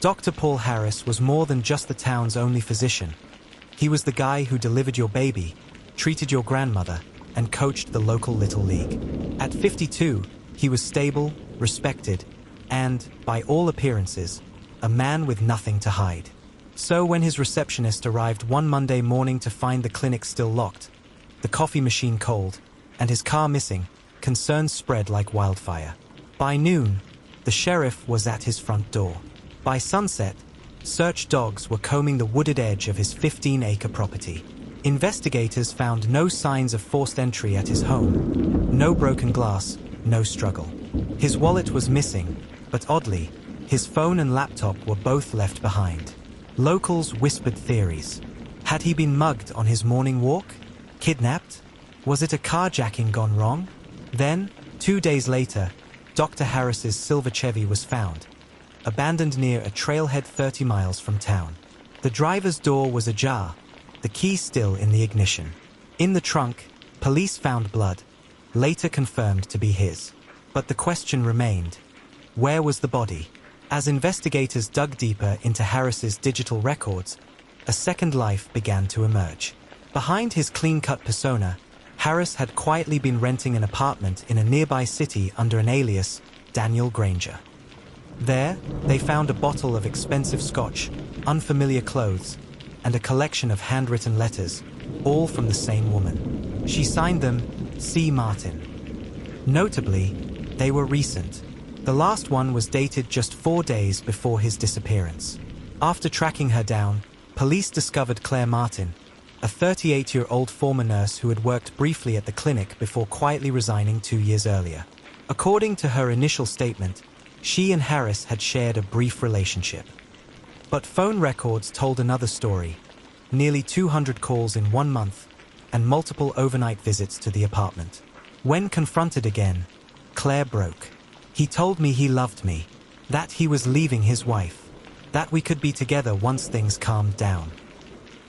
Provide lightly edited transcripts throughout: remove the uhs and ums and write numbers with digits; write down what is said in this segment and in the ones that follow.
Dr. Paul Harris was more than just the town's only physician. He was the guy who delivered your baby, treated your grandmother, and coached the local Little League. At 52, he was stable, respected, and, by all appearances, a man with nothing to hide. So when his receptionist arrived one Monday morning to find the clinic still locked, the coffee machine cold, and his car missing, concerns spread like wildfire. By noon, the sheriff was at his front door. By sunset, search dogs were combing the wooded edge of his 15-acre property. Investigators found no signs of forced entry at his home. No broken glass, no struggle. His wallet was missing, but oddly, his phone and laptop were both left behind. Locals whispered theories. Had he been mugged on his morning walk? Kidnapped? Was it a carjacking gone wrong? Then, 2 days later, Dr. Harris's silver Chevy was found, abandoned near a trailhead 30 miles from town. The driver's door was ajar, the key still in the ignition. In the trunk, police found blood, later confirmed to be his. But the question remained, where was the body? As investigators dug deeper into Harris's digital records, a second life began to emerge. Behind his clean-cut persona, Harris had quietly been renting an apartment in a nearby city under an alias, Daniel Granger. There, they found a bottle of expensive scotch, unfamiliar clothes, and a collection of handwritten letters, all from the same woman. She signed them C. Martin. Notably, they were recent. The last one was dated just 4 days before his disappearance. After tracking her down, police discovered Claire Martin, a 38-year-old former nurse who had worked briefly at the clinic before quietly resigning 2 years earlier. According to her initial statement, she and Harris had shared a brief relationship. But phone records told another story. Nearly 200 calls in 1 month, and multiple overnight visits to the apartment. When confronted again, Claire broke. He told me he loved me, that he was leaving his wife, that we could be together once things calmed down.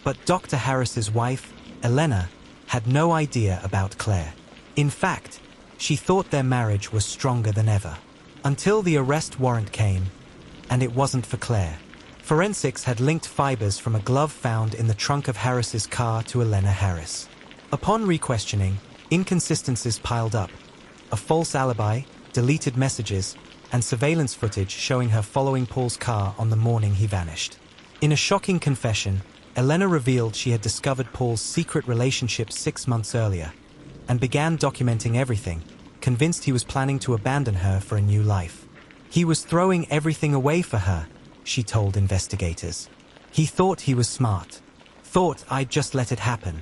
But Dr. Harris's wife, Elena, had no idea about Claire. In fact, she thought their marriage was stronger than ever. Until the arrest warrant came, and it wasn't for Claire. Forensics had linked fibers from a glove found in the trunk of Harris's car to Elena Harris. Upon re-questioning, inconsistencies piled up. A false alibi, deleted messages, and surveillance footage showing her following Paul's car on the morning he vanished. In a shocking confession, Elena revealed she had discovered Paul's secret relationship 6 months earlier, and began documenting everything, convinced he was planning to abandon her for a new life. He was throwing everything away for her, she told investigators. He thought he was smart. Thought I'd just let it happen.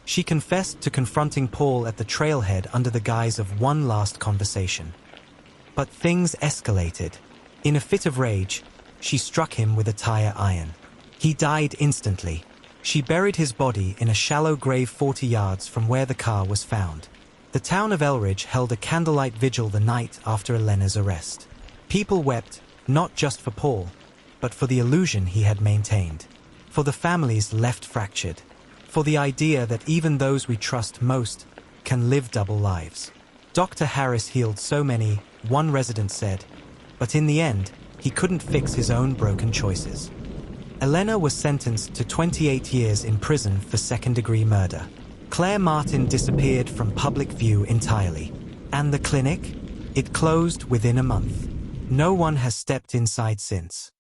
She confessed to confronting Paul at the trailhead under the guise of one last conversation. But things escalated. In a fit of rage, she struck him with a tire iron. He died instantly. She buried his body in a shallow grave 40 yards from where the car was found. The town of Elridge held a candlelight vigil the night after Elena's arrest. People wept, not just for Paul, but for the illusion he had maintained. For the families left fractured. For the idea that even those we trust most can live double lives. Dr. Harris healed so many, one resident said, but in the end, he couldn't fix his own broken choices. Elena was sentenced to 28 years in prison for second-degree murder. Claire Martin disappeared from public view entirely. And the clinic? It closed within a month. No one has stepped inside since.